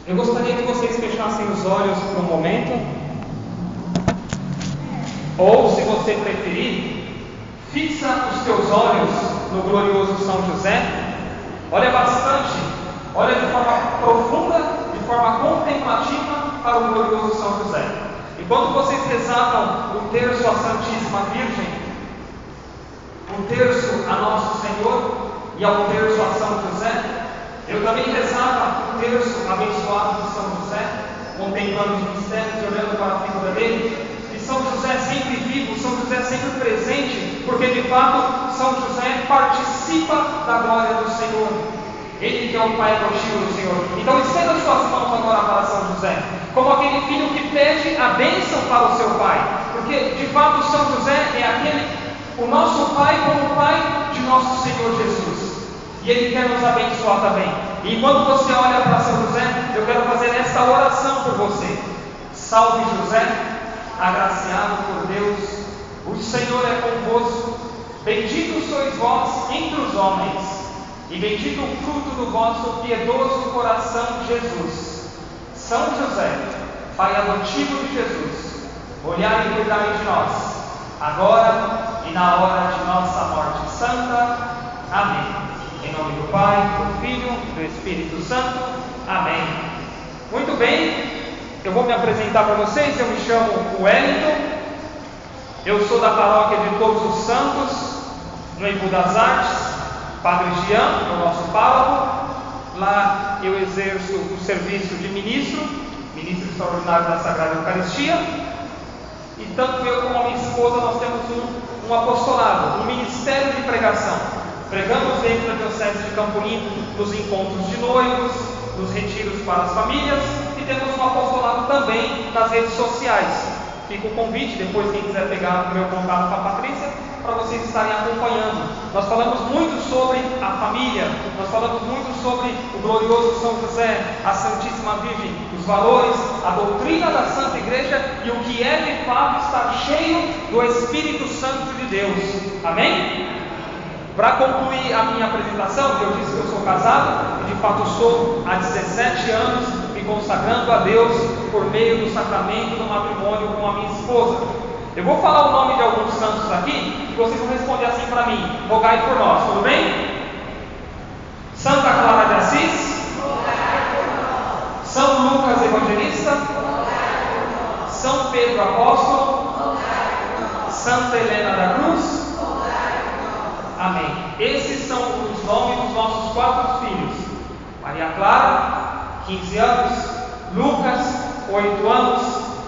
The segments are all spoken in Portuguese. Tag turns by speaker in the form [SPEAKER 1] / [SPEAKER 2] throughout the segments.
[SPEAKER 1] Eu gostaria que vocês fechassem os olhos por um momento, ou, se você preferir, fixa os teus olhos no glorioso São José. Olha bastante, olha de forma profunda, de forma contemplativa para o glorioso São José. Enquanto vocês rezavam o terço à Santíssima Virgem, o terço a Nosso Senhor e ao terço a São José, eu também rezava o terço abençoado de São José, contemplando os mistérios e olhando para a figura dele. E São José sempre vivo, São José sempre presente, porque de fato São José participa da glória do Senhor. Ele que é o Pai adotivo do Senhor. Então estenda suas mãos agora para São José, como aquele filho que pede a bênção para o seu pai, porque de fato São José é o nosso Pai como o Pai de nosso Senhor Jesus. E Ele quer nos abençoar também. E enquanto você olha para São José, eu quero fazer esta oração por você. Salve José, agraciado por Deus, o Senhor é convosco. Bendito sois vós entre os homens, e bendito o fruto do vosso piedoso coração, Jesus. São José, Pai adotivo de Jesus, olhai e cuidai de nós, agora e na hora de nossa morte santa. Amém. Em nome do Pai, do Filho e do Espírito Santo. Amém. Muito bem, eu vou me apresentar para vocês. Eu me chamo Wellington, eu sou da paróquia de Todos os Santos, no Embu das Artes. Padre Jean, o nosso pároco. Lá eu exerço o serviço de ministro extraordinário da Sagrada Eucaristia. E tanto eu como a minha esposa, nós temos um apostolado, um ministério de pregação. Pregamos dentro da Diocese de Campolim, nos encontros de noivos, nos retiros para as famílias, e temos um apostolado também nas redes sociais. Fica o convite, depois quem quiser pegar o meu contato com a Patrícia, para vocês estarem acompanhando. Nós falamos muito sobre a família, nós falamos muito sobre o glorioso São José, a Santíssima Virgem, os valores, a doutrina da Santa Igreja e o que é de fato estar cheio do Espírito Santo de Deus. Amém? Para concluir a minha apresentação, eu disse que eu sou casado, e de fato sou há 17 anos, me consagrando a Deus por meio do sacramento do matrimônio com a minha esposa. Eu vou falar o nome de alguns santos aqui, e vocês vão responder assim para mim: rogai por nós, tudo bem? Santa Clara de Assis, São Lucas Evangelista, São Pedro Apóstolo, Santa Helena da Cruz. Amém. Esses são os nomes dos nossos 4 filhos: Maria Clara, 15 anos, Lucas, 8 anos,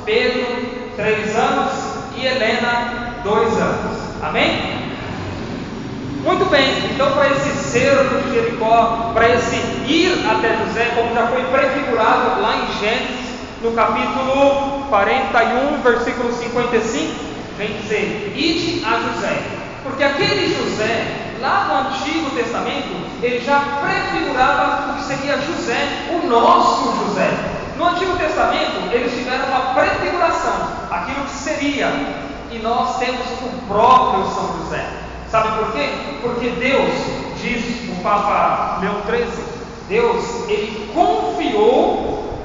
[SPEAKER 1] Pedro, 3 anos e Helena, 2 anos. Amém? Muito bem, então para esse cerco de Jericó, para esse ir até José, como já foi prefigurado lá em Gênesis, no capítulo 41, versículo 55, vem dizer: ide a José. Porque aquele José, lá no Antigo Testamento, ele já prefigurava o que seria José, o nosso José. No Antigo Testamento, eles tiveram uma prefiguração, aquilo que seria, e nós temos o próprio São José. Sabe por quê? Porque Deus, diz o Papa Leão XIII, Deus, ele confiou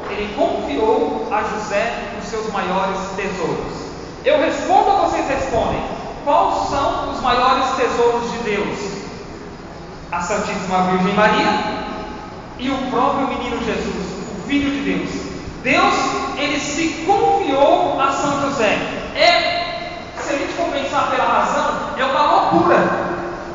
[SPEAKER 1] a José os seus maiores tesouros. Eu respondo, vocês respondem. Quais são os maiores tesouros de Deus? A Santíssima Virgem Maria e o próprio menino Jesus, o Filho de Deus. Deus, ele se confiou a São José. Se a gente for pensar pela razão, é uma loucura,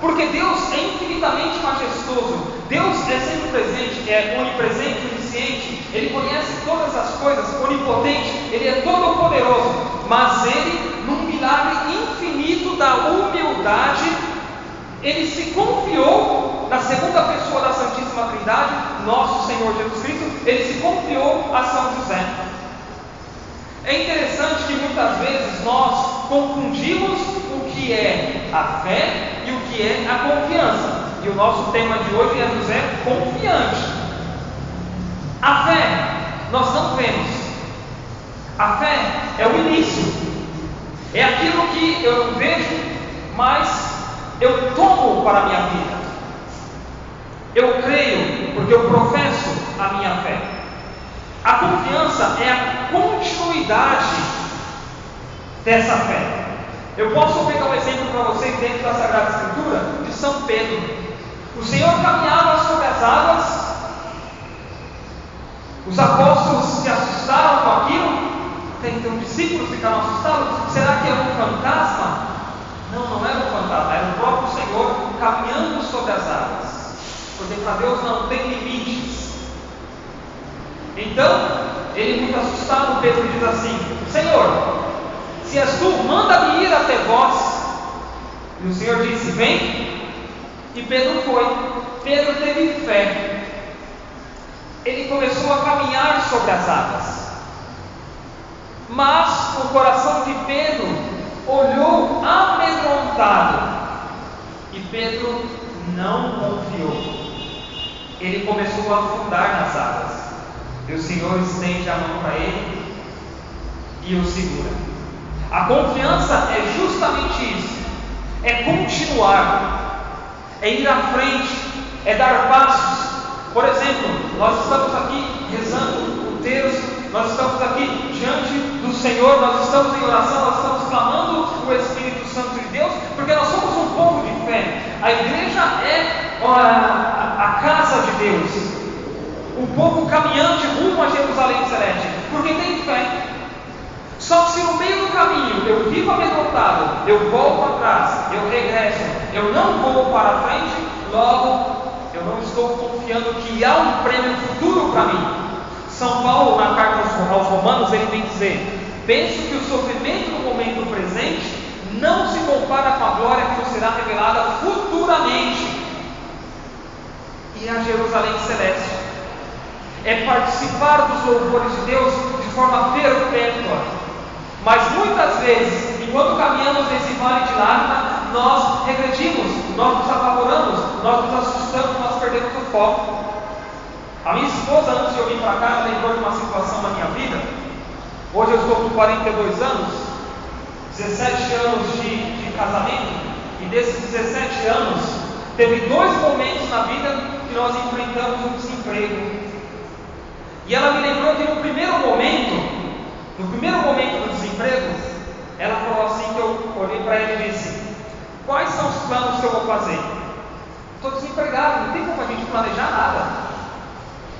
[SPEAKER 1] porque Deus é infinitamente majestoso. Deus é sempre presente, é onipresente, onisciente, ele conhece todas as coisas, onipotente, ele é todo poderoso, mas ele, num milagre infinito da humildade, ele se confiou na segunda pessoa da Santíssima Trindade, nosso Senhor Jesus Cristo, ele se confiou a São José. É interessante que muitas vezes nós confundimos o que é a fé e o que é a confiança. E o nosso tema de hoje é José confiante. A fé nós não vemos. A fé é o início. É aquilo que eu não vejo, mas eu tomo para a minha vida. Eu creio porque eu professo a minha fé. confiança é a continuidade dessa fé. Eu posso pegar um exemplo para vocês dentro da Sagrada Escritura de São Pedro. O Senhor caminhava sobre as águas. Os apóstolos se assustaram com aquilo. Até então os discípulos ficaram assustados. Será que era um fantasma? Não era um fantasma, era o próprio Senhor caminhando sobre as águas. Porque para Deus não tem limites. Então, ele muito assustado, Pedro diz assim: Senhor, se és tu, manda-me ir até vós. E o Senhor disse: vem. E Pedro foi. Pedro teve fé. Ele começou a caminhar sobre as águas. Mas o coração de Pedro olhou amedrontado. E Pedro não confiou. Ele começou a afundar nas águas. E o Senhor estende a mão para ele e o segura. A confiança é justamente isso. É continuar. É ir à frente. É dar passos. Por exemplo, nós estamos aqui rezando o terço. Nós estamos aqui diante do Senhor. Nós estamos em oração. Nós estamos clamando o Espírito Santo de Deus. Porque nós somos um povo de fé. A igreja é a casa de Deus. O povo caminhante rumo a Jerusalém Celeste, porque tem fé. Só que se no meio do caminho eu vivo amedrontado, eu volto atrás, eu regresso, eu não vou para a frente, logo eu não estou confiando que há um prêmio futuro para mim. São Paulo, na carta aos Romanos, ele vem dizer: penso que o sofrimento no momento presente não se compara com a glória que nos será revelada futuramente. E a Jerusalém Celeste é participar dos louvores de Deus de forma perpétua. Mas muitas vezes, enquanto caminhamos nesse vale de lágrimas, nós regredimos, nós nos apavoramos, nós nos assustamos, nós perdemos o foco. A minha esposa, antes de eu vir para cá, lembrou de uma situação na minha vida. Hoje eu estou com 42 anos, 17 anos de casamento, e desses 17 anos, teve 2 momentos na vida que nós enfrentamos um desemprego. E ela me lembrou que no primeiro momento do desemprego, ela falou assim, que eu olhei para ela e disse: quais são os planos que eu vou fazer? Estou desempregado, não tem como a gente planejar nada.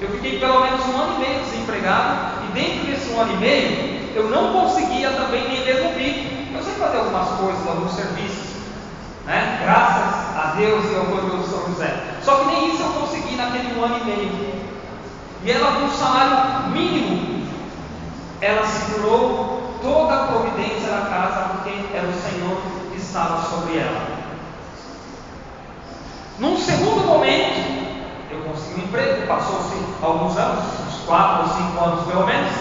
[SPEAKER 1] Eu fiquei pelo menos 1 ano e meio desempregado, e dentro desse 1 ano e meio, eu não conseguia também nem mesmo vir. Eu sei fazer algumas coisas, alguns serviços, né? Graças a Deus e ao glorioso São José. Só que nem isso eu consegui naquele 1 ano e meio. E ela, com um salário mínimo, ela segurou toda a providência da casa, porque era o Senhor que estava sobre ela. Num segundo momento, eu consegui um emprego. Passou-se alguns anos, uns 4 ou 5 anos pelo menos,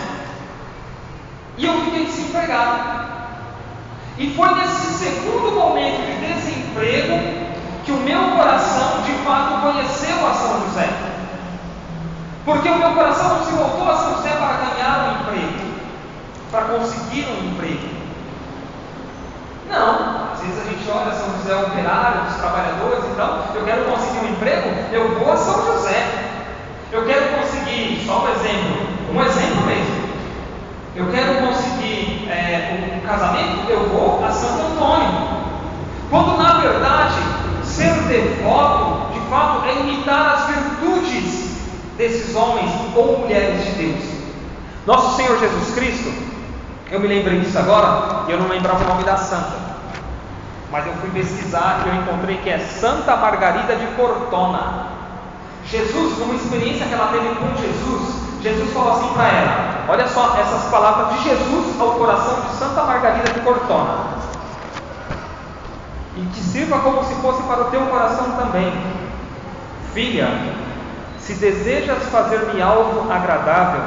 [SPEAKER 1] e eu fiquei desempregado. E foi nesse segundo momento de desemprego que o meu coração de fato conheceu a São José. Porque o meu coração não se voltou a São José para ganhar um emprego, para conseguir um emprego. Não, às vezes a gente olha São José operário, dos trabalhadores, então eu quero conseguir um emprego, eu vou a São José. Eu quero conseguir, só um exemplo mesmo. Eu quero conseguir um casamento, eu vou a Santo Antônio. Quando na verdade, ser devoto, de fato, é imitar as virtudes desses homens ou mulheres de Deus. Nosso Senhor Jesus Cristo, eu me lembrei disso agora, e eu não lembrava o nome da santa, mas eu fui pesquisar e eu encontrei que é Santa Margarida de Cortona. Jesus, numa experiência que ela teve com Jesus falou assim para ela: olha só essas palavras de Jesus ao coração de Santa Margarida de Cortona, e que sirva como se fosse para o teu coração também. Filha, se desejas fazer-me algo agradável,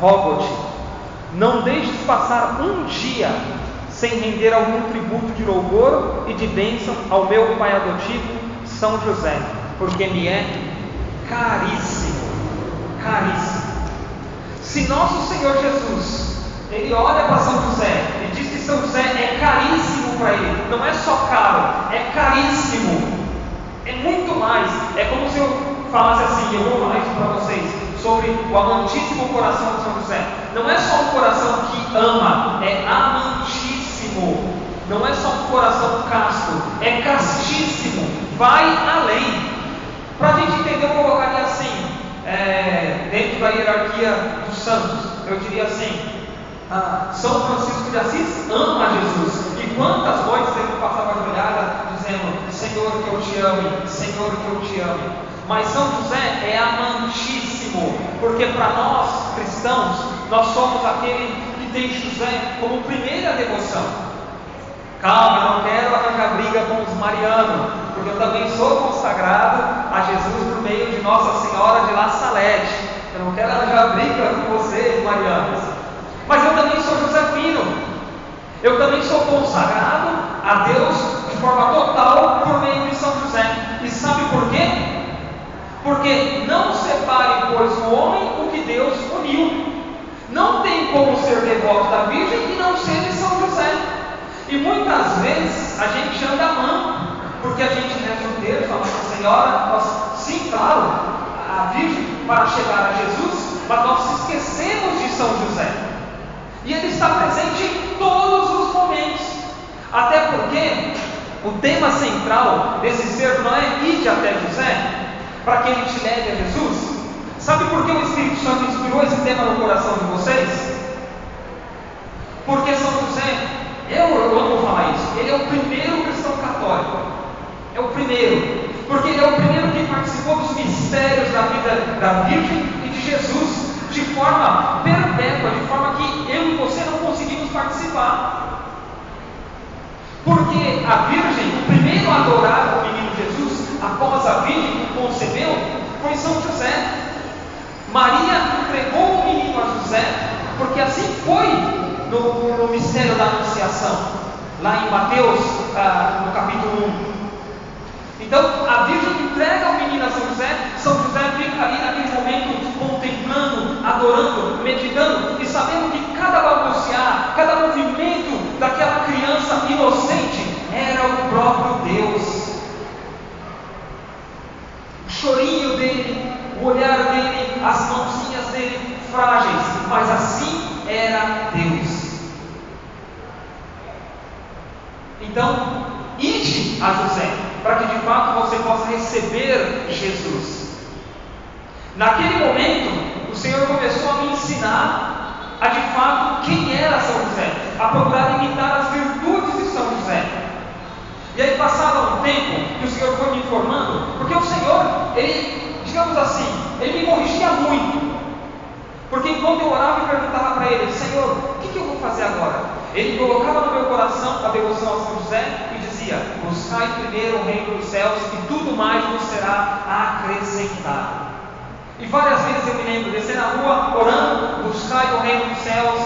[SPEAKER 1] rogo-te, não deixes passar um dia sem render algum tributo de louvor e de bênção ao meu pai adotivo, São José, porque me é caríssimo. Se nosso Senhor Jesus, ele olha para São José e diz que São José é caríssimo para ele, não é só caro, é caríssimo, é muito mais. É como se eu falasse assim, eu vou falar isso para vocês, sobre o amantíssimo coração de São José. Não é só um coração que ama, é amantíssimo. Não é só um coração casto, é castíssimo. Vai além. Para a gente entender, eu colocaria assim, dentro da hierarquia dos santos, eu diria assim: São Francisco de Assis ama Jesus. E quantas noites ele passava ajoelhada dizendo: Senhor, que eu te ame, Senhor, que eu te ame. Mas São José é amantíssimo, porque para nós cristãos, nós somos aquele que tem José como primeira devoção. Calma, eu não quero arranjar briga com os marianos, porque eu também sou consagrado a Jesus por meio de Nossa Senhora de La Salete. Eu não quero arranjar briga com vocês, marianos. Mas eu também sou josefino. Eu também sou consagrado a Deus de forma total por meio de São José. E sabe por quê? Porque não separe, pois, o homem o que Deus uniu. Não tem como ser devoto da Virgem e não ser de São José. E muitas vezes a gente anda a mão, porque a gente reza o terço, a Nossa Senhora, sim, claro, a Virgem para chegar a Jesus, mas nós esquecemos de São José. E ele está presente em todos os momentos. Até porque o tema central desse sermão não é ide até José, para que ele te leve a Jesus. Sabe por que o Espírito Santo inspirou esse tema no coração de vocês? Porque São José, eu amo falar isso, ele é o primeiro cristão católico. É o primeiro. Porque ele é o primeiro que participou dos mistérios da vida da Virgem e de Jesus de forma perpétua, de forma que eu e você não conseguimos participar. Porque a Virgem, o primeiro a adorar o menino Jesus, após a Virgem que concebeu, foi São José. Maria entregou o menino a José, porque assim foi no mistério da Anunciação, lá em Mateus, no capítulo 1. Então, a Virgem entrega o menino a São José fica ali naquele momento contemplando, adorando, meditando e sabendo que cada balbuciar, cada movimento daquela criança inocente era o próprio Deus. O chorinho dele, o olhar dele, as mãozinhas dele frágeis, mas assim era Deus. Então, ide a José, para que de fato você possa receber Jesus. Naquele momento, o Senhor começou a me ensinar a de fato quem era São José, a procurar imitar as virtudes de São José. E aí, passado um tempo, que o Senhor foi me informando, porque o Senhor, ele, digamos assim, ele me corrigia muito. Porque enquanto eu orava e perguntava para ele: Senhor, o que eu vou fazer agora? Ele colocava no meu coração a devoção a São José e dizia: buscai primeiro o reino dos céus e tudo mais vos será acrescentado. E várias vezes eu me lembro, descer na rua orando: buscai o reino dos céus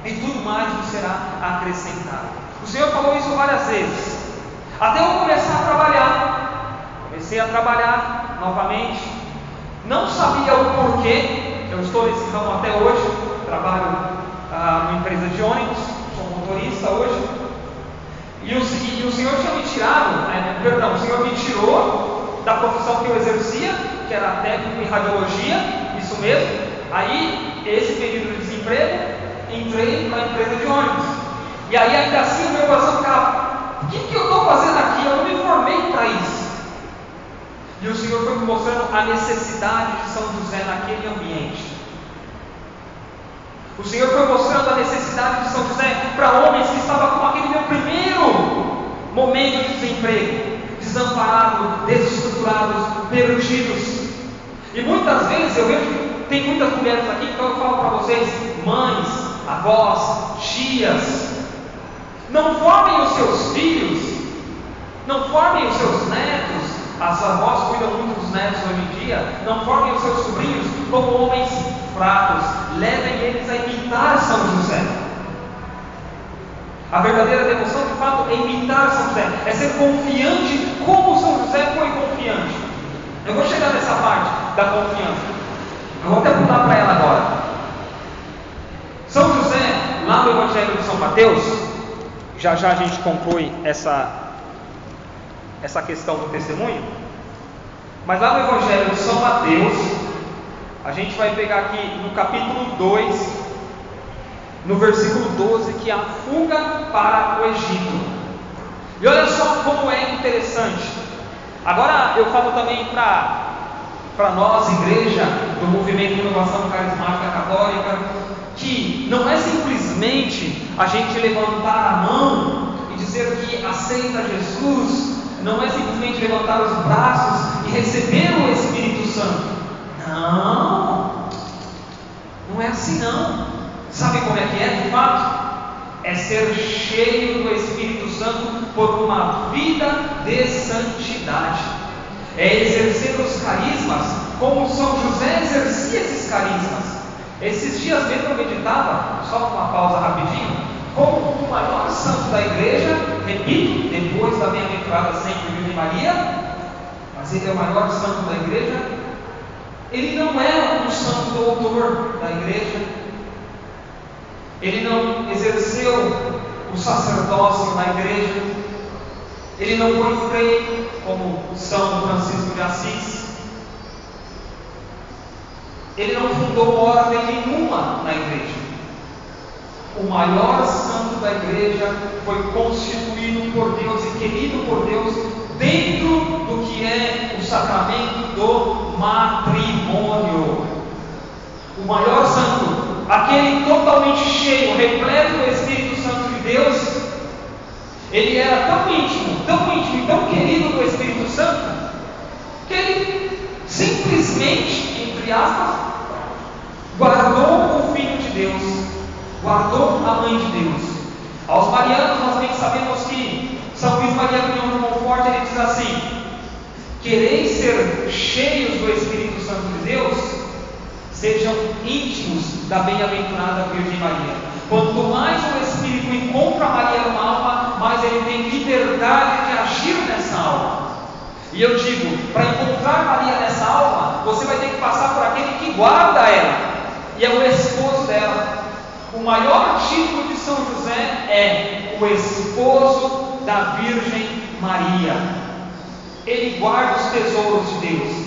[SPEAKER 1] e tudo mais vos será acrescentado. O Senhor falou isso várias vezes, até eu começar a trabalhar. Comecei a trabalhar novamente, não sabia o porquê. Eu estou nesse ramo até hoje, trabalho numa empresa de ônibus, sou motorista hoje. E o Senhor tinha me tirado, o Senhor me tirou da profissão que eu exercia, que era técnico em radiologia, isso mesmo. Aí, esse período de desemprego, entrei na empresa de ônibus. E aí, ainda assim, o meu coração ficava: o que eu estou fazendo aqui? Eu não me formei para isso. E o Senhor foi me mostrando a necessidade de São José naquele ambiente. O Senhor foi mostrando a necessidade de São José para homens que estavam com aquele meu primeiro momento de desemprego, desamparados, desestruturados, perdidos. E muitas vezes eu vejo que tem muitas mulheres aqui, então eu falo para vocês: mães, avós, tias, não formem os seus filhos, não formem os seus netos. As avós cuidam muito dos netos hoje em dia. Não formem os seus sobrinhos como homens fracos. Levem eles a imitar São José. A verdadeira devoção, de fato, é imitar São José, é ser confiante como São José foi confiante. Eu vou chegar nessa parte da confiança. Eu vou até pular para ela agora. São José, lá no Evangelho de São Mateus, já a gente conclui essa questão do testemunho, mas lá no Evangelho de São Mateus, A gente vai pegar aqui no capítulo 2, no versículo 12, que é a fuga para o Egito. E olha só como é interessante. Agora eu falo também para nós, igreja do Movimento de Inovação Carismática Católica, que não é simplesmente a gente levantar a mão e dizer que aceita Jesus, não é simplesmente levantar os braços e receber o Espírito Santo. Não, não é assim não. Sabe como é que é de fato? É ser cheio do Espírito Santo por uma vida de santidade. É exercer os carismas como São José exercia esses carismas. Esses dias mesmo eu meditava, só uma pausa rapidinho, como o maior santo da igreja, repito, depois da bem-aventurada sempre Virgem Maria, mas ele é o maior santo da igreja. Ele não é um santo doutor da igreja, ele não exerceu o sacerdócio na igreja, ele não foi frei como São Francisco de Assis, ele não fundou ordem nenhuma na igreja. O maior santo da igreja foi constituído por Deus e querido por Deus dentro do que é o sacramento do matrimônio. O maior santo, aquele totalmente cheio, repleto do Espírito Santo de Deus, ele era tão íntimo e tão querido do Espírito Santo, que ele simplesmente, entre aspas, guardou o Filho de Deus, guardou a Mãe de Deus. Aos marianos nós bem sabemos que São Luís Maria Grignion de Montfort, ele diz assim: quereis ser cheios do Espírito Santo de Deus, sejam íntimos da bem-aventurada Virgem Maria. Quanto mais o Espírito encontra Maria numa alma, mais ele tem liberdade de agir nessa alma. E eu digo, para encontrar Maria nessa alma, você vai ter que passar por aquele que guarda ela, e é o esposo dela. O maior título de São José é o esposo da Virgem Maria. Ele guarda os tesouros de Deus.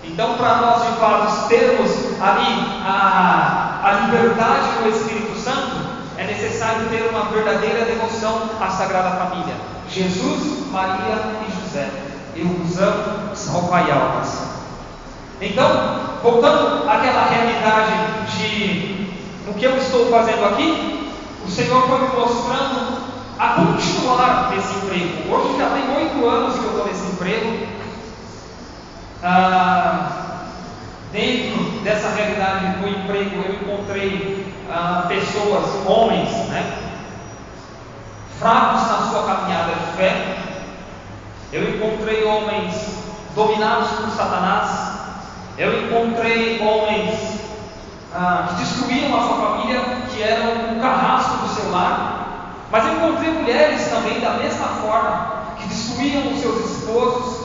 [SPEAKER 1] Então, para nós de fato termos ali a liberdade do Espírito Santo, é necessário ter uma verdadeira devoção à Sagrada Família. Jesus, Maria e José. Eu vos amo, salvai almas. Então, voltando àquela realidade de o que eu estou fazendo aqui, o Senhor foi me mostrando a continuar nesse emprego. Hoje já tem 8 anos que eu estou nesse emprego. Dentro dessa realidade do emprego, eu encontrei pessoas, homens, fracos na sua caminhada de fé. Eu encontrei homens dominados por Satanás. Eu encontrei homens que destruíam a sua família, que eram o carrasco do seu lar. Mas eu encontrei mulheres também da mesma forma, que destruíam os seus esposos,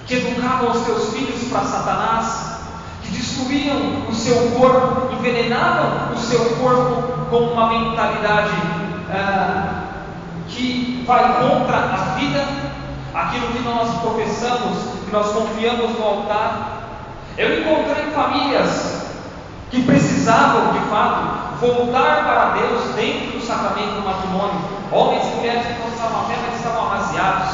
[SPEAKER 1] que educavam os seus filhos para Satanás, que destruíam o seu corpo, envenenavam o seu corpo com uma mentalidade que vai contra a vida, aquilo que nós professamos, que nós confiamos no altar. Eu encontrei famílias que precisavam de fato voltar para Deus dentro do sacramento do matrimônio, homens e mulheres que professavam a fé, mas estavam amaziados,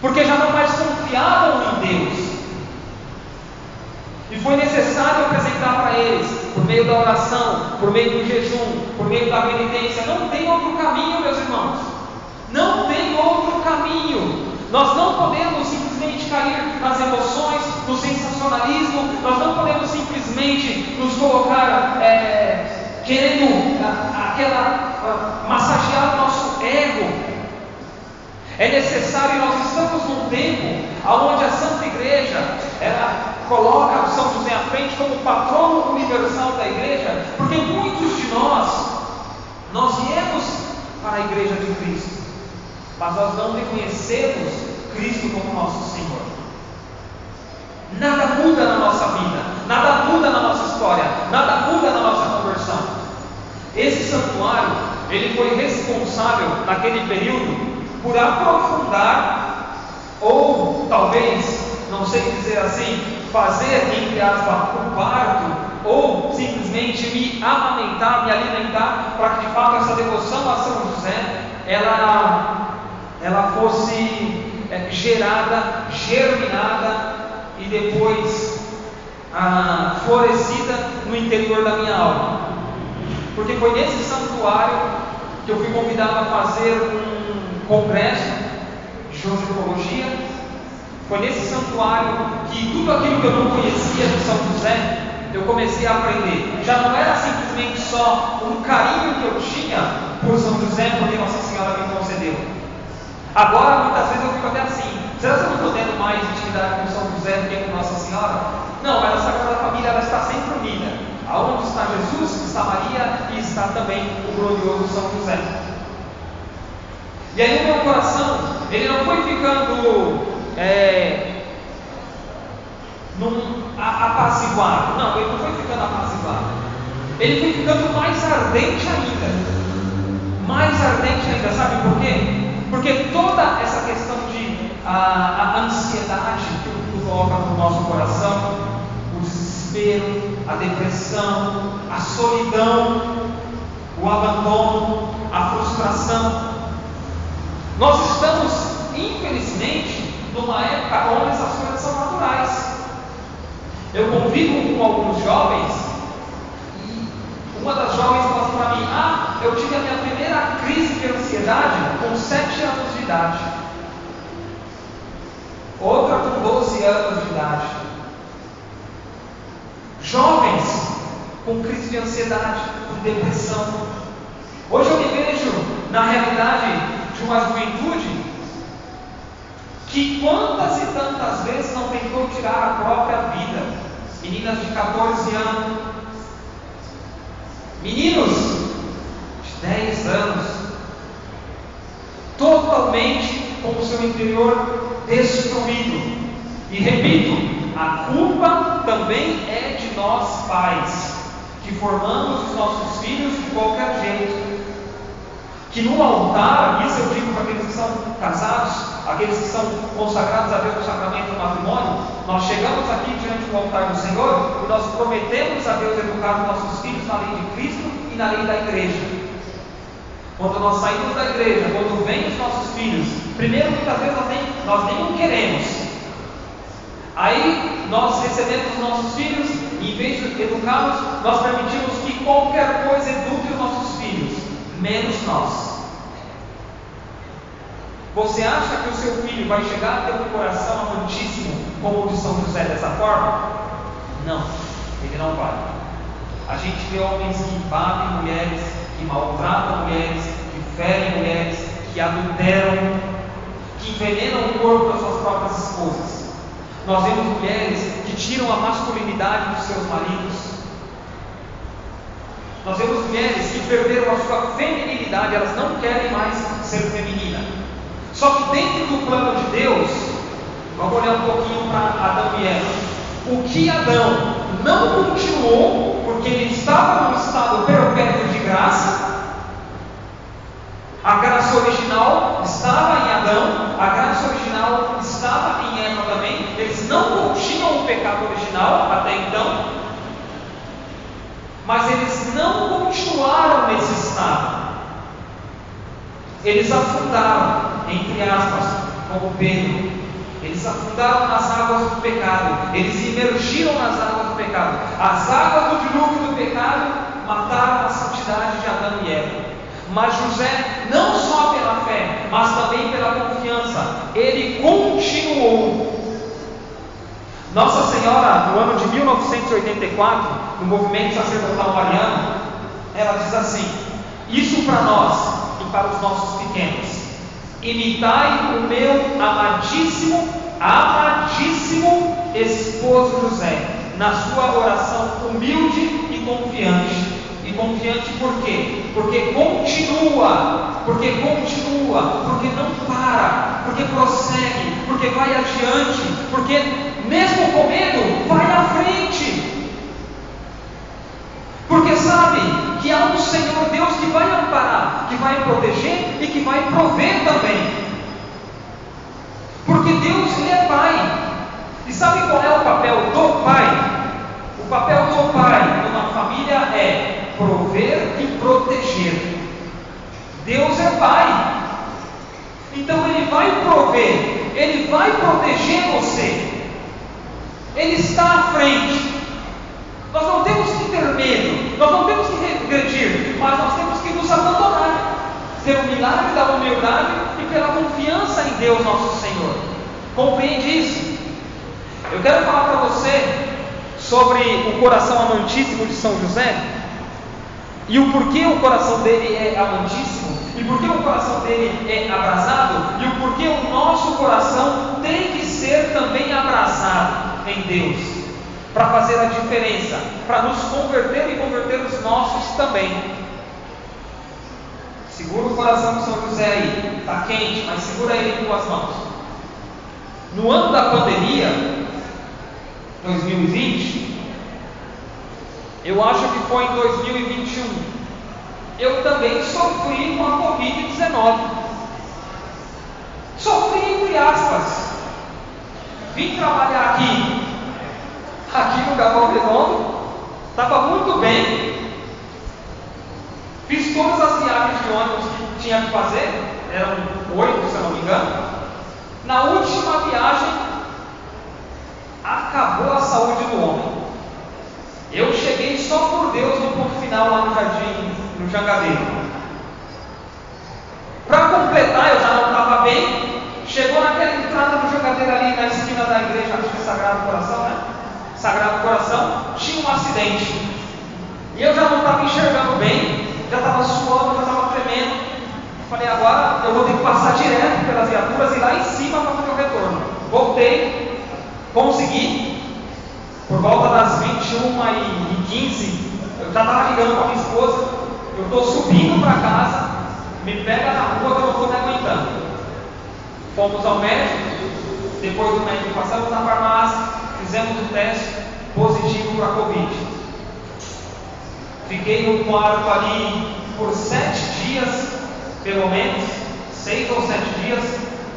[SPEAKER 1] porque já não mais confiavam em Deus. E foi necessário apresentar para eles, por meio da oração, por meio do jejum, por meio da penitência. Não tem outro caminho, meus irmãos. Não tem outro caminho. Nós não podemos simplesmente cair nas emoções, no sensacionalismo. Nós não podemos simplesmente nos colocar querendo massagear o nosso ego. É necessário, nós estamos num tempo onde a Santa Igreja, ela coloca o São José à frente como patrono universal da Igreja, porque muitos de nós viemos para a Igreja de Cristo, mas nós não reconhecemos Cristo como nosso Senhor. Nada muda na nossa vida, nada muda na nossa história, nada muda na nossa conversão. Esse santuário, ele foi responsável naquele período por aprofundar, ou talvez não sei dizer assim, fazer, entre aspas, o parto, ou simplesmente me amamentar, me alimentar, para que de fato essa devoção a São José, ela fosse gerada, germinada e depois florescida no interior da minha alma. Porque foi nesse santuário que eu fui convidado a fazer um congresso de josefologia. Foi nesse santuário que tudo aquilo que eu não conhecia de São José, eu comecei a aprender. Já não era simplesmente só um carinho que eu tinha por São José, porque Nossa Senhora me concedeu. Agora, muitas vezes eu fico até assim: será que eu não estou tendo mais intimidade com São José do que com Nossa Senhora? Não, mas a Sagrada Família ela está sempre unida. Aonde está Jesus, está Maria e está também o glorioso São José. E aí o meu coração, ele não foi ficando apaziguado. Não, ele não foi ficando apaziguado. Ele foi ficando mais ardente ainda. Mais ardente ainda, sabe por quê? Porque toda essa questão de a ansiedade que o mundo coloca no nosso coração, o desespero, a depressão, a solidão, o abandono, a frustração, nós estamos, infelizmente, numa época onde essas coisas são naturais. Eu convivo com alguns jovens e uma das jovens falou para mim: eu tive a minha primeira crise de ansiedade com 7 anos de idade. Outra com 12 anos de idade. Jovens com crise de ansiedade, com depressão. Hoje eu me vejo na realidade de uma juventude que quantas e tantas vezes não tentou tirar a própria vida. Meninas de 14 anos, meninos de 10 anos, totalmente com o seu interior destruído. E repito, a culpa também é de nós pais, que formamos os nossos filhos de qualquer jeito. Que no altar, isso eu digo para aqueles que são casados, aqueles que são consagrados a Deus no sacramento do matrimônio, nós chegamos aqui diante do altar do Senhor e nós prometemos a Deus educar os nossos filhos na lei de Cristo e na lei da igreja. Quando nós saímos da igreja, quando vêm os nossos filhos, primeiro muitas vezes nós nem o queremos. Aí nós recebemos os nossos filhos e em vez de educá-los, nós permitimos que qualquer coisa eduque os nossos filhos, menos nós. Você acha que o seu filho vai chegar a ter um coração amantíssimo como o de São José dessa forma? Não, ele não vai. A gente vê homens que batem mulheres, que maltratam mulheres, que ferem mulheres, que adulteram, que envenenam o corpo das suas próprias esposas. Nós vemos mulheres que tiram a masculinidade dos seus maridos. Nós vemos mulheres que perderam a sua feminilidade, elas não querem mais ser feminina. Só que dentro do plano de Deus, vamos olhar um pouquinho para Adão e Eva. O que Adão não continuou, porque ele estava num estado perpétuo de graça, a graça original estava em Adão, a graça original estava em Eva também. Eles não continham o pecado original até então, mas eles não continuaram nesse estado. Eles afundaram, entre aspas, como Pedro. Eles afundaram nas águas do pecado. Eles imergiram nas águas do pecado. As águas do dilúvio do pecado mataram a santidade de Adão e Eva. Mas José, não só pela fé, mas também pela confiança, ele continuou. Nossa Senhora, no ano de 1984, no movimento sacerdotal mariano, ela diz assim: isso para nós e para os nossos pequenos: imitai o meu amadíssimo esposo José, na sua oração humilde e confiante. E confiante por quê? Porque continua, porque não para, porque prossegue, porque vai adiante, porque mesmo com medo, vai à frente. Porque sabe que há um Senhor Deus que vai amparar, que vai proteger e que vai prover também. Porque Deus, Ele é Pai. Pai. Então Ele vai prover, Ele vai proteger você. Ele está à frente. Nós não temos que ter medo, nós não temos que regredir, mas nós temos que nos abandonar pelo milagre da humildade e pela confiança em Deus nosso Senhor. Compreende isso? Eu quero falar para você sobre o coração amantíssimo de São José e o porquê o coração dele é amantíssimo e porquê o coração dele é abrasado e o porquê o nosso coração tem que ser também abrasado em Deus para fazer a diferença, para nos converter e converter os nossos também. Segura o coração de São José aí, está quente, mas segura ele com as mãos. No ano da pandemia, 2020, eu acho que foi em 2021, eu também sofri com a Covid-19. Sofri entre aspas. Vim trabalhar aqui no Capão Redondo, estava muito bem. Fiz todas as viagens de ônibus que tinha que fazer, eram 8, se eu não me engano. Na última viagem, acabou a saúde do homem. Eu cheguei só por Deus no ponto final lá no Jardim, no Jangadeiro. Para completar, eu já não estava bem. Chegou naquela entrada do Jangadeiro ali na esquina da igreja, acho que é Sagrado Coração, né? Sagrado Coração, tinha um acidente. E eu já não estava enxergando bem, já estava suando, já estava tremendo. Falei, agora eu vou ter que passar direto pelas viaturas e lá em cima para fazer o retorno. Voltei, consegui. Por volta das 21h15, eu já estava ligando para minha esposa. Eu estou subindo para casa, me pega na rua que eu não estou me aguentando. Fomos ao médico, depois do médico passamos na farmácia, fizemos o teste positivo para a Covid. Fiquei no quarto ali por 7 dias, pelo menos, 6 ou 7 dias,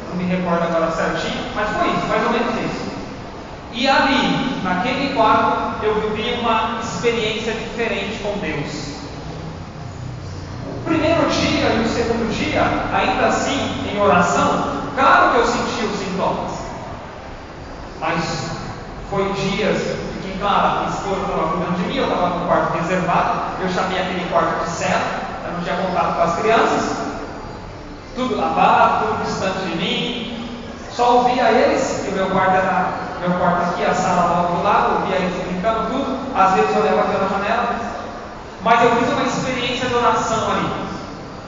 [SPEAKER 1] não me recordo agora certinho, mas foi isso, mais ou menos isso. E ali, naquele quarto, eu vivi uma experiência diferente com Deus. O primeiro dia e o segundo dia, ainda assim, em oração, claro que eu senti os sintomas, mas foi dias que, claro, minha esposa estava cuidando de mim, eu estava no quarto reservado, eu chamei aquele quarto de cela, eu não tinha contato com as crianças, tudo lavado, tudo distante de mim, só ouvia eles, e o meu quarto aqui, a sala lá do lado, ouvia eles brincando tudo, às vezes eu olhava pela janela, mas eu fiz uma experiência de oração ali,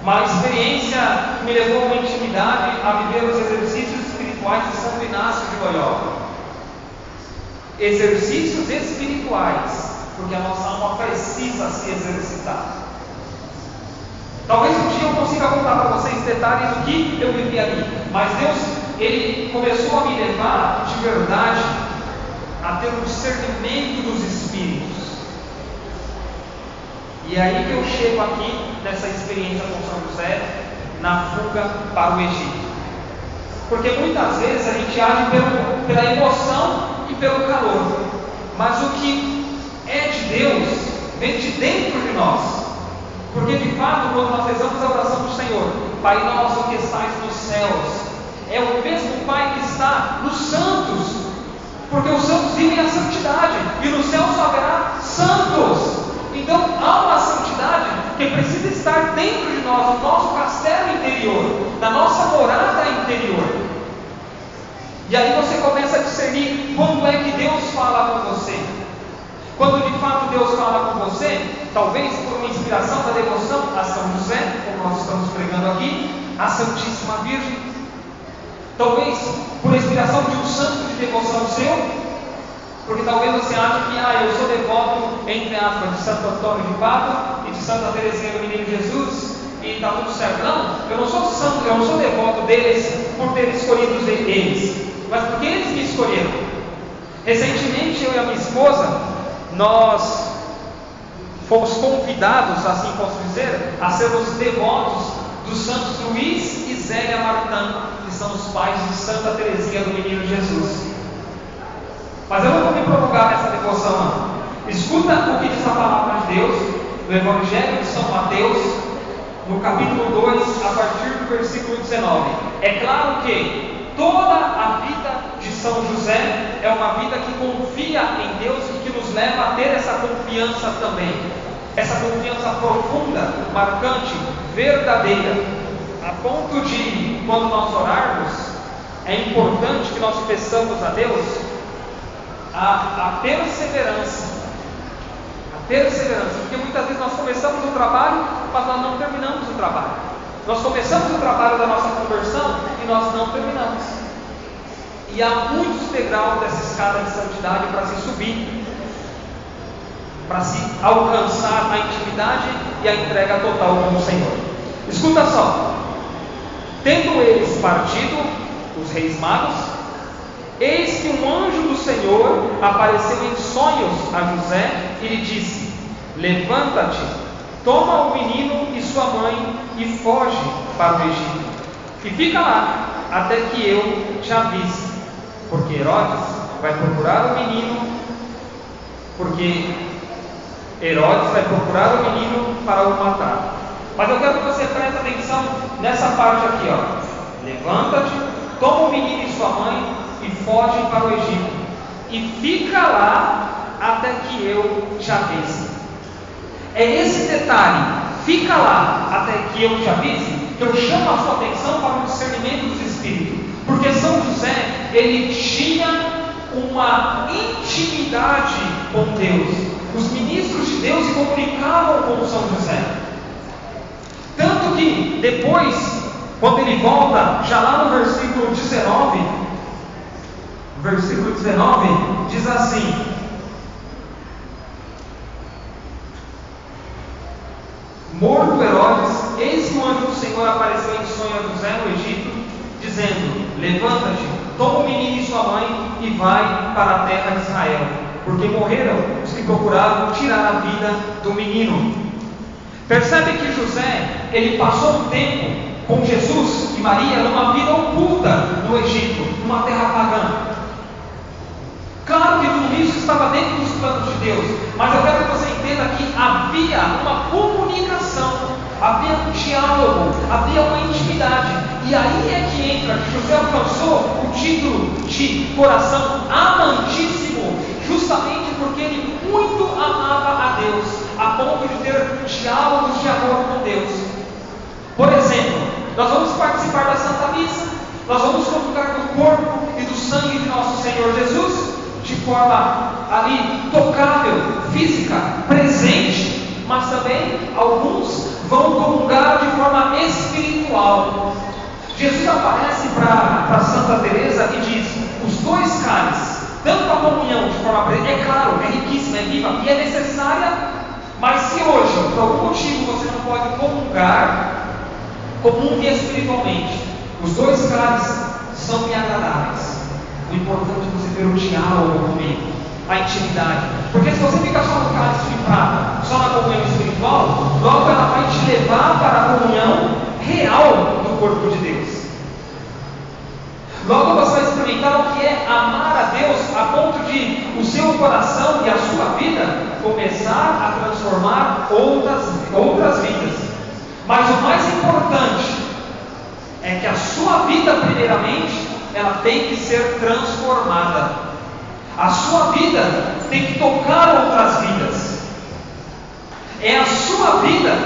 [SPEAKER 1] uma experiência que me levou a uma intimidade, a viver os exercícios espirituais de Santo Inácio de Loyola. Exercícios espirituais, porque a nossa alma precisa se exercitar. Talvez um dia eu consiga contar para vocês detalhes do que eu vivi ali, mas Deus, Ele começou a me levar de verdade a ter um discernimento dos Espíritos. E é aí que eu chego aqui nessa experiência com São José, na fuga para o Egito. Porque muitas vezes a gente age pela emoção e pelo calor, mas o que é de Deus vem de dentro de nós. Porque de fato, quando nós rezamos a oração do Senhor, Pai nosso que estais nos céus, é o mesmo Pai que está nos santos, porque os santos vivem a santidade, e no céu só haverá santos. Então há uma santidade que precisa estar dentro de nós, no nosso castelo interior, na nossa morada interior. E aí você começa a discernir quando é que Deus fala com você. Quando de fato Deus fala com você, talvez por uma inspiração da devoção a São José, como nós estamos pregando aqui, a Santíssima Virgem, talvez por inspiração de um santo de devoção seu, porque talvez você ache que eu sou devoto, entre aspas, de Santo Antônio de Pádua e de Santa Teresinha do Menino Jesus, e está tudo certo. Não, eu não sou santo, eu não sou devoto deles por ter escolhido eles, mas porque eles me escolheram. Recentemente, eu e a minha esposa, nós fomos convidados, assim posso dizer, a sermos devotos dos santos Luís e Zélia Martã, que são os pais de Santa Teresinha do Menino Jesus. Mas eu não vou me prolongar nessa devoção, não. Escuta o que diz a palavra de Deus no Evangelho de São Mateus, no capítulo 2, a partir do versículo 19. É claro que toda a vida de São José é uma vida que confia em Deus e que nos leva a ter essa confiança também. Essa confiança profunda, marcante, verdadeira, a ponto de, quando nós orarmos, é importante que nós peçamos a Deus a perseverança. A perseverança, porque muitas vezes nós começamos o trabalho, mas nós não terminamos o trabalho. Nós começamos o trabalho da nossa conversão e nós não terminamos. E há muitos degraus dessa escada de santidade para se subir, para se alcançar a intimidade e a entrega total com o Senhor. Escuta só: tendo eles partido, os reis magos, eis que um anjo do Senhor apareceu em sonhos a José e lhe disse: levanta-te, toma o menino e sua mãe e foge para o Egito, e fica lá até que eu te avise, porque Herodes vai procurar o menino, para o matar. Mas eu quero que você preste atenção nessa parte aqui, ó. Levanta-te, toma o menino e sua mãe e foge para o Egito, e fica lá até que eu te avise. É esse detalhe, fica lá até que eu te avise, que eu chamo a sua atenção para o discernimento dos Espíritos. Porque São José, ele tinha uma intimidade com Deus. Os ministros de Deus se comunicavam com São José. Tanto que depois, quando ele volta, já lá no versículo 19, diz assim: morto Herodes, eis que o anjo do Senhor apareceu em sonho a José no Egito, dizendo: levanta-te, toma o menino e sua mãe e vai para a terra de Israel, porque morreram os que procuravam tirar a vida do menino. Percebe que José, ele passou um tempo com Jesus e Maria numa vida oculta no Egito, numa terra pagã. Claro que tudo isso estava dentro dos planos de Deus, mas eu quero que você entenda que havia uma comunicação, havia um diálogo, havia uma intimidade. E aí é que entra que José alcançou o título de coração amantíssimo, justamente porque ele muito amava a Deus, a ponto de ter diálogos de amor com Deus. Por exemplo, nós vamos participar da Santa Missa, nós vamos comungar do corpo e do sangue de nosso Senhor Jesus, de forma ali tocável, física, presente, mas também alguns vão comungar de forma espiritual. Jesus aparece para Santa Teresa e diz: os dois cálices, tanto a comunhão de forma presente, é claro, é riquíssima, é viva e é necessária, mas se hoje, por algum motivo, você não pode comungue espiritualmente, os dois cálices são me agradáveis. O importante é você ter o diálogo comigo, a intimidade. Porque se você fica só no cálice de prata, só na comunhão espiritual, logo ela vai te levar para a comunhão real do corpo de Deus. Logo você vai experimentar o que é amar a Deus a ponto de o seu coração e a sua vida começar a transformar outras vidas. Mas o mais importante é que a sua vida, primeiramente, ela tem que ser transformada. A sua vida tem que tocar outras vidas. É a sua vida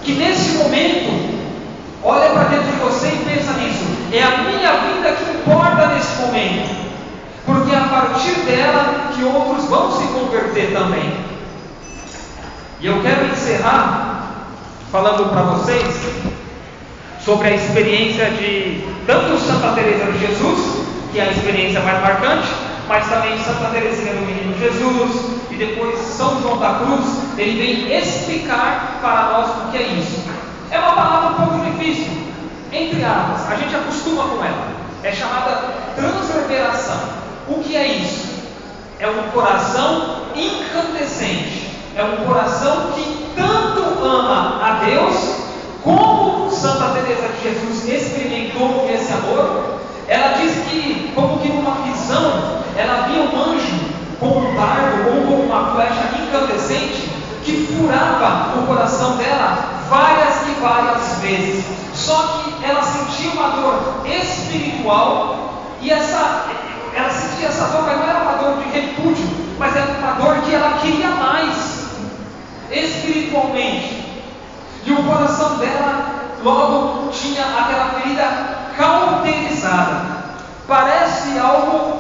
[SPEAKER 1] que nesse momento olha para dentro de você e pensa nisso. É a minha vida que importa nesse momento, porque é a partir dela que outros vão se converter também. E eu quero encerrar falando para vocês sobre a experiência de tanto Santa Teresa de Jesus, que é a experiência mais marcante, mas também Santa Teresinha do Menino Jesus, e depois São João da Cruz. Ele vem explicar para nós o que é isso. É uma palavra um pouco difícil, entre aspas, a gente acostuma com ela. É chamada transverberação. O que é isso? É um coração incandescente, é um coração que tanto ama a Deus, como Santa Teresa de Jesus experimentou esse amor. Ela diz que, como que numa visão, ela via um anjo com um dardo ou com uma flecha incandescente que furava o coração dela várias e várias vezes. Só que ela sentia uma dor espiritual, e ela sentia essa dor, mas não era uma dor de repúdio, mas era uma dor que ela queria mais, espiritualmente. E o coração dela logo tinha aquela ferida cauterizada. Parece algo,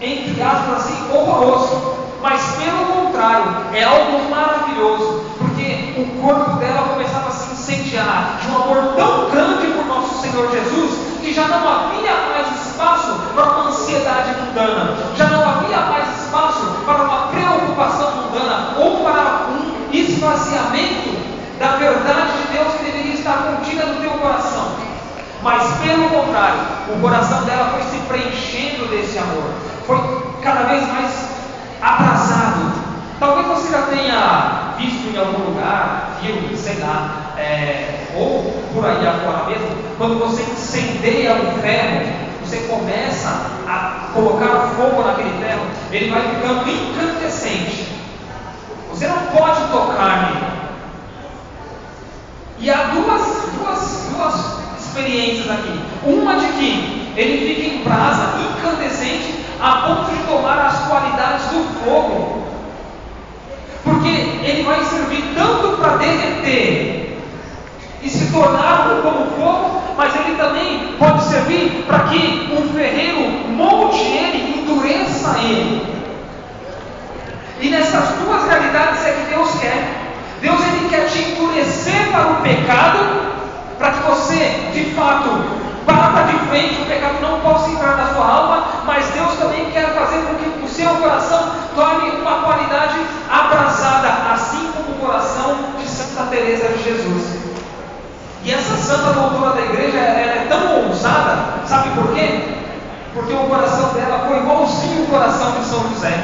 [SPEAKER 1] entre aspas assim, horroroso, mas pelo contrário, é algo maravilhoso, porque o corpo dela começava a se incendiar de um amor tão grande por nosso Senhor Jesus, que já não havia mais espaço para uma ansiedade mundana, já não havia mais espaço para uma preocupação mundana, ou para um esvaziamento da verdade de Deus que deveria estar contida no teu coração. Mas pelo contrário, o coração dela foi se preenchendo desse amor, foi cada vez mais abrasado. Talvez você já tenha visto em algum lugar, filme, sei lá, ou por aí afora mesmo, quando você incendeia um ferro, você começa a colocar fogo naquele ferro, ele vai ficando incandescente. Você não pode tocar nele. E há duas experiências aqui. Uma de que ele fica em brasa, incandescente, a ponto de tomar as qualidades do fogo. Porque ele vai servir tanto para derreter e se tornar como fogo, mas ele também pode servir para que um ferreiro molde ele, endureça ele. E nessas duas realidades é que Deus quer. Deus ele quer te endurecer para o pecado, para que você de fato bata de frente, o pecado não possa entrar na sua alma, mas Deus também quer fazer com que o seu coração torne uma qualidade abrasada, assim como o coração de Santa Teresa de Jesus. E essa santa doutora da igreja, ela é tão ousada, sabe por quê? Porque o coração dela foi igualzinho o coração de São José.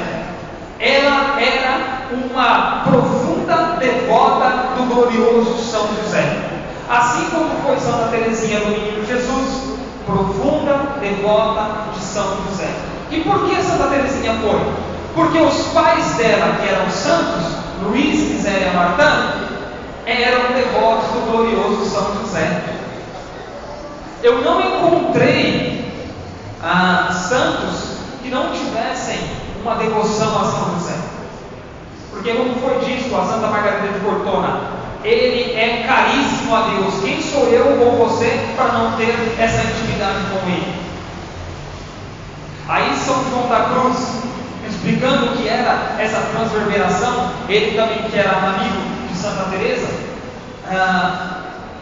[SPEAKER 1] Ela era uma profunda devota do glorioso São José. Assim como foi Santa Teresinha do Menino Jesus, profunda devota de São José. E por que Santa Teresinha foi? Porque os pais dela, que eram santos, Luís e Zélia Martin, eram devotos do glorioso São José. Eu não encontrei santos que não tivessem uma devoção a São José. Porque como foi dito a Santa Margarida de Cortona, ele é caríssimo a Deus. Quem sou eu ou você para não ter essa intimidade com ele? Aí São João da Cruz, explicando o que era essa transverberação, ele também que era amigo de Santa Teresa,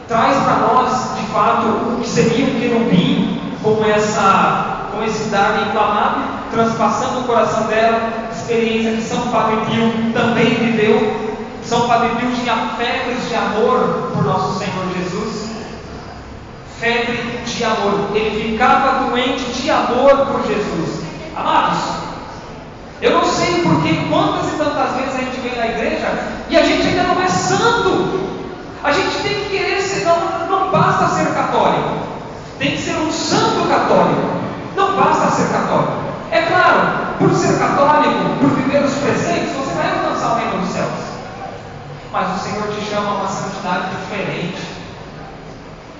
[SPEAKER 1] traz para nós de fato o que seria um querubim com esse dardo inflamável, transpassando o coração dela, experiência que São Padre Pio também viveu. São Padre Pio tinha febres de amor por nosso Senhor Jesus, febre de amor, ele ficava doente de amor por Jesus. Amados, eu não sei porque quantas e tantas vezes a gente vem na igreja e a gente ainda não é santo. A gente tem que querer ser, não basta ser católico, tem que ser um santo católico, não basta ser católico. É claro, por ser católico, por viver os preceitos, você vai alcançar o reino dos céus, mas o Senhor te chama a uma santidade diferente.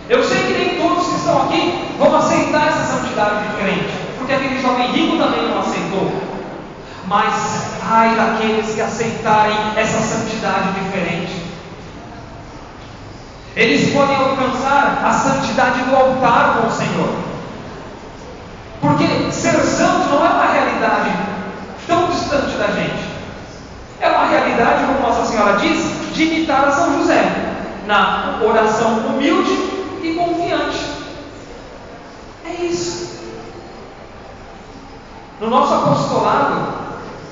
[SPEAKER 1] Eu sei que nem todos que estão aqui vão aceitar essa santidade diferente, porque aquele jovem rico também não aceitou. Mas ai daqueles que aceitarem essa santidade diferente. Eles podem alcançar a santidade do altar com o Senhor. Porque ser santo não é uma realidade tão distante da gente. É uma realidade, como Nossa Senhora diz, de imitar a São José, na oração humilde e confiante. É isso. No nosso apostolado,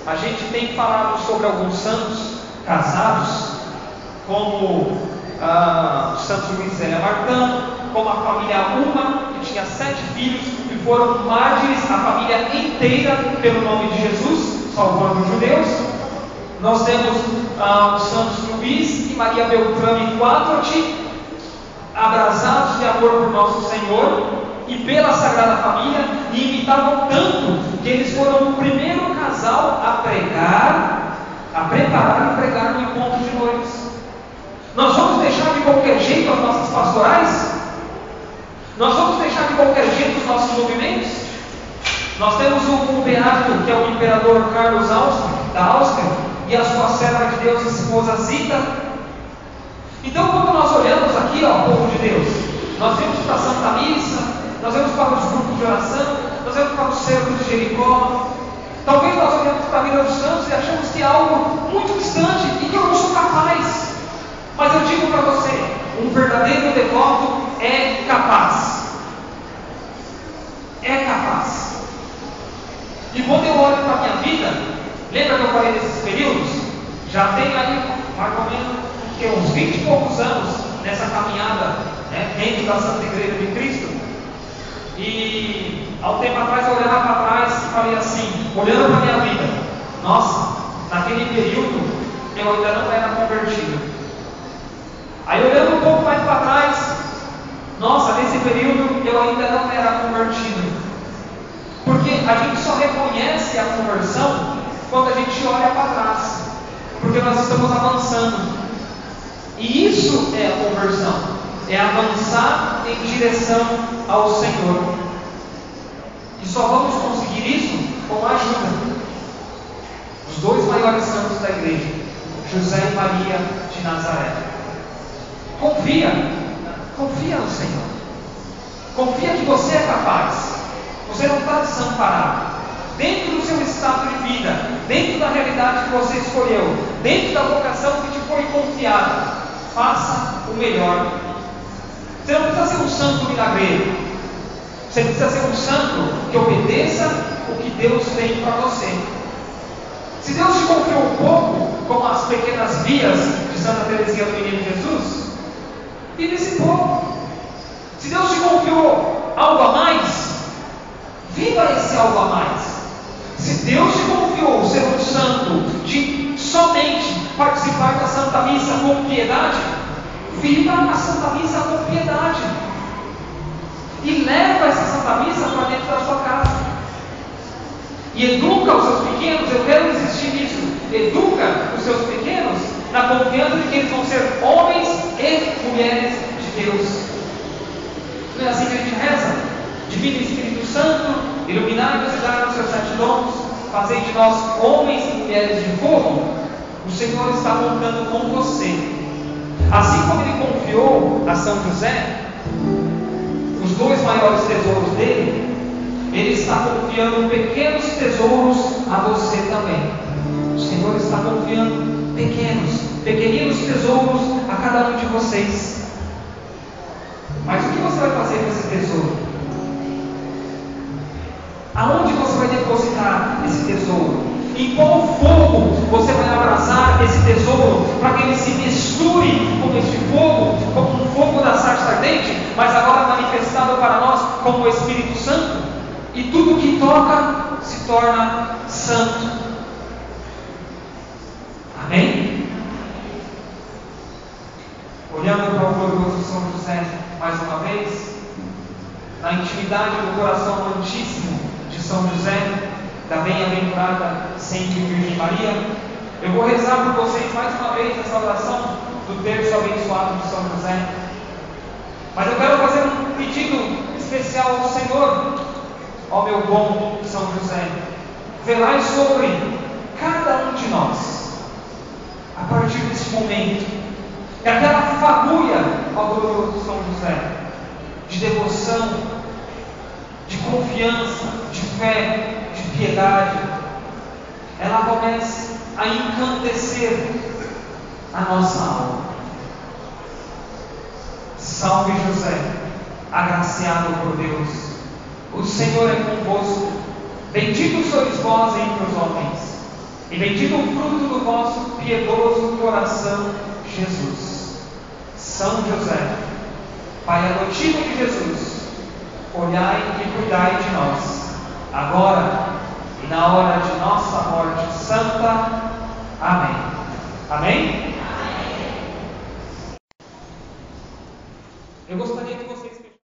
[SPEAKER 1] a gente tem falado sobre alguns santos casados, como Santo Luís e Zélia Martin, como a família Uma, que tinha 7 filhos e foram mártires, a família inteira, pelo nome de Jesus, salvando os judeus. Nós temos os santos Luís e Maria Beltrame Quattro, abrasados de amor por nosso Senhor e pela Sagrada Família, e imitavam tanto que eles foram o primeiro casal a preparar e pregar no encontro de noivos. Nós vamos deixar de qualquer jeito as nossas pastorais? Nós vamos deixar de qualquer jeito os nossos movimentos? Nós temos o beato, que é o imperador Carlos da Áustria, e a sua serva de Deus, esposa Zita. Então, quando nós olhamos aqui, povo de Deus, nós vemos para a Santa Missa, nós vemos para os grupos de oração, nós vemos para os cercos de Jericó. Talvez nós olhemos para a vida dos santos e achamos que é algo muito distante e que eu não sou capaz. Mas eu digo para você, um verdadeiro devoto é capaz. É capaz. E quando eu olho para a minha vida, lembra que eu falei desses períodos? Já tenho aí, mais ou menos, uns 20 e poucos anos nessa caminhada, dentro da Santa Igreja de Cristo. E há um tempo atrás eu olhava para trás e falei assim, olhando para a minha vida, nossa, naquele período eu ainda não era convertido. Aí olhando um pouco mais para trás, nossa, nesse período eu ainda não era convertido. Porque a gente só reconhece a conversão quando a gente olha para trás, porque nós estamos avançando. E isso é a conversão, é avançar em direção ao Senhor. E só vamos conseguir isso com a ajuda dos dois maiores santos da igreja, José e Maria de Nazaré. Confia no Senhor. Confia que você é capaz. Você não está desamparado. Dentro do seu estado de vida, dentro da realidade que você escolheu, dentro da vocação que te foi confiada, faça o melhor. Você não precisa ser um santo milagreiro. Você precisa ser um santo que obedeça o que Deus tem para você. Se Deus te confiou um pouco, como as pequenas vias de Santa Teresinha do Menino Jesus, vive esse pouco. Se Deus te confiou algo a mais, viva esse algo a mais. Se Deus te confiou ser um santo de somente participar da Santa Missa com piedade, viva a Santa Missa com piedade. E leva essa Santa Missa para dentro da sua casa. E educa os seus pequenos, eu quero insistir nisso, educa os seus pequenos na confiança de que eles vão ser homens e mulheres de Deus. Não é assim que a gente reza? Divino Espírito Santo, iluminai-nos e dai-nos seus 7 dons, fazei de nós homens e mulheres de fogo. O Senhor está contando com você. Assim como Ele confiou a São José os 2 maiores tesouros dele, Ele está confiando pequenos tesouros a você também. O Senhor está confiando pequeninos tesouros a cada um de vocês. Mas o que você vai fazer com esse tesouro? Aonde você vai depositar esse tesouro? Em qual fogo você vai abraçar esse tesouro para que ele se misture com este fogo, como um fogo da sarça ardente, mas agora manifestado para nós como o Espírito Santo? E tudo que toca se torna santo. Amém? Olhando para o glorioso São José mais uma vez, na intimidade do coração amantíssimo de São José, da bem-aventurada sempre Virgem Maria, eu vou rezar por vocês mais uma vez essa oração do terço abençoado de São José. Mas eu quero fazer um pedido especial ao Senhor, ó meu bom São José. Velai sobre cada um de nós, a partir desse momento, que aquela fagulha ao glorioso São José, de devoção, de confiança, de fé, de piedade, ela comece a encantecer a nossa alma. Salve José, agraciado por Deus, o Senhor é convosco, bendito sois vós entre os homens, e bendito o fruto do vosso piedoso coração, Jesus. São José, Pai adotivo de Jesus, olhai e cuidai de nós, agora e na hora de nossa morte santa. Amém. Amém? Eu gostaria que